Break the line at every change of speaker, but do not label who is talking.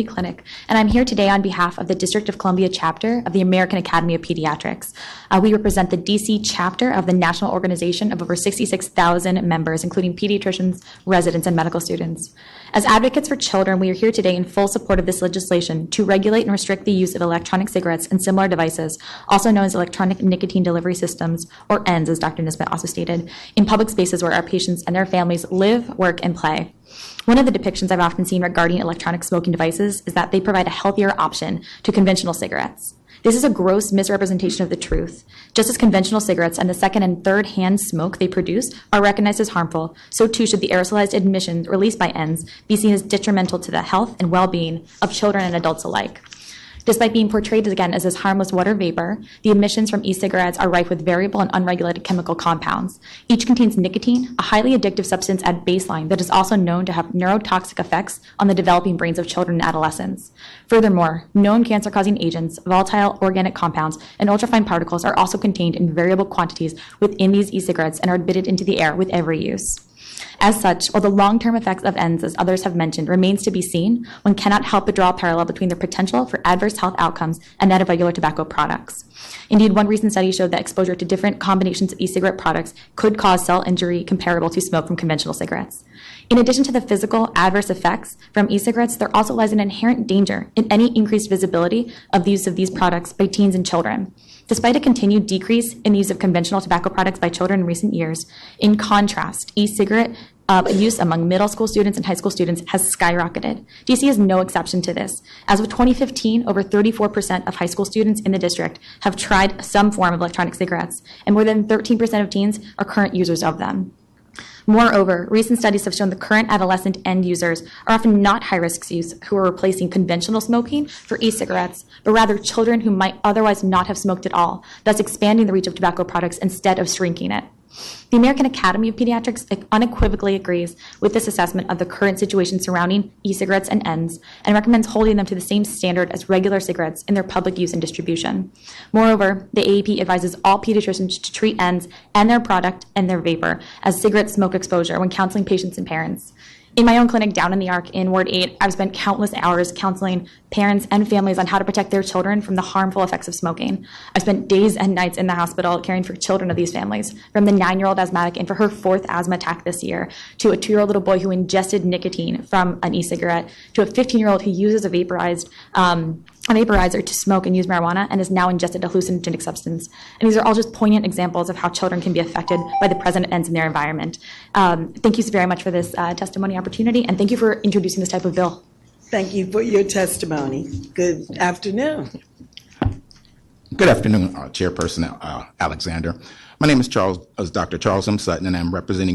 Clinic, and I'm here today on behalf of the District of Columbia chapter of the American Academy of Pediatrics. We represent the DC chapter of the national organization of over 66,000 members, including pediatricians, residents, and medical students. As advocates for children, we are here today in full support of this legislation to regulate and restrict the use of electronic cigarettes and similar devices, also known as electronic nicotine delivery systems, or ENDS, as Dr. Nisbet also stated, in public spaces where our patients and their families live, work, and play. One of the depictions I've often seen regarding electronic smoking devices is that they provide a healthier option to conventional cigarettes. This is a gross misrepresentation of the truth. Just as conventional cigarettes and the second and third hand smoke they produce are recognized as harmful, so too should the aerosolized emissions released by ENDS be seen as detrimental to the health and well-being of children and adults alike. Despite being portrayed again as this harmless water vapor, the emissions from e-cigarettes are rife with variable and unregulated chemical compounds. Each contains nicotine, a highly addictive substance at baseline that is also known to have neurotoxic effects on the developing brains of children and adolescents. Furthermore, known cancer-causing agents, volatile organic compounds, and ultrafine particles are also contained in variable quantities within these e-cigarettes and are emitted into the air with every use. As such, while the long-term effects of ENDS, as others have mentioned, remains to be seen, one cannot help but draw a parallel between their potential for adverse health outcomes and that of regular tobacco products. Indeed, one recent study showed that exposure to different combinations of e-cigarette products could cause cell injury comparable to smoke from conventional cigarettes. In addition to the physical adverse effects from e-cigarettes, there also lies an inherent danger in any increased visibility of the use of these products by teens and children. Despite a continued decrease in the use of conventional tobacco products by children in recent years, in contrast, e-cigarette use among middle school students and high school students has skyrocketed. DC is no exception to this. As of 2015, over 34% of high school students in the district have tried some form of electronic cigarettes, and more than 13% of teens are current users of them. Moreover, recent studies have shown the current adolescent end users are often not high-risk youths who are replacing conventional smoking for e-cigarettes, but rather children who might otherwise not have smoked at all, thus expanding the reach of tobacco products instead of shrinking it. The American Academy of Pediatrics unequivocally agrees with this assessment of the current situation surrounding e-cigarettes and ENDS and recommends holding them to the same standard as regular cigarettes in their public use and distribution. Moreover, the AAP advises all pediatricians to treat ENDS and their product and their vapor as cigarette smoke exposure when counseling patients and parents. In my own clinic down in the Arc in Ward 8, I've spent countless hours counseling parents and families on how to protect their children from the harmful effects of smoking. I've spent days and nights in the hospital caring for children of these families, from the 9-year-old asthmatic in for her 4th asthma attack this year, to a 2-year-old little boy who ingested nicotine from an e-cigarette, to a 15-year-old who uses a vaporizer to smoke and use marijuana and has now ingested a hallucinogenic substance. And these are all just poignant examples of how children can be affected by the present ENDS in their environment. Thank you very much for this testimony opportunity, and thank you for introducing this type of bill.
Thank you for your testimony. Good afternoon.
Good afternoon, Chairperson Alexander. My name is Dr. Charles M. Sutton, and I'm representing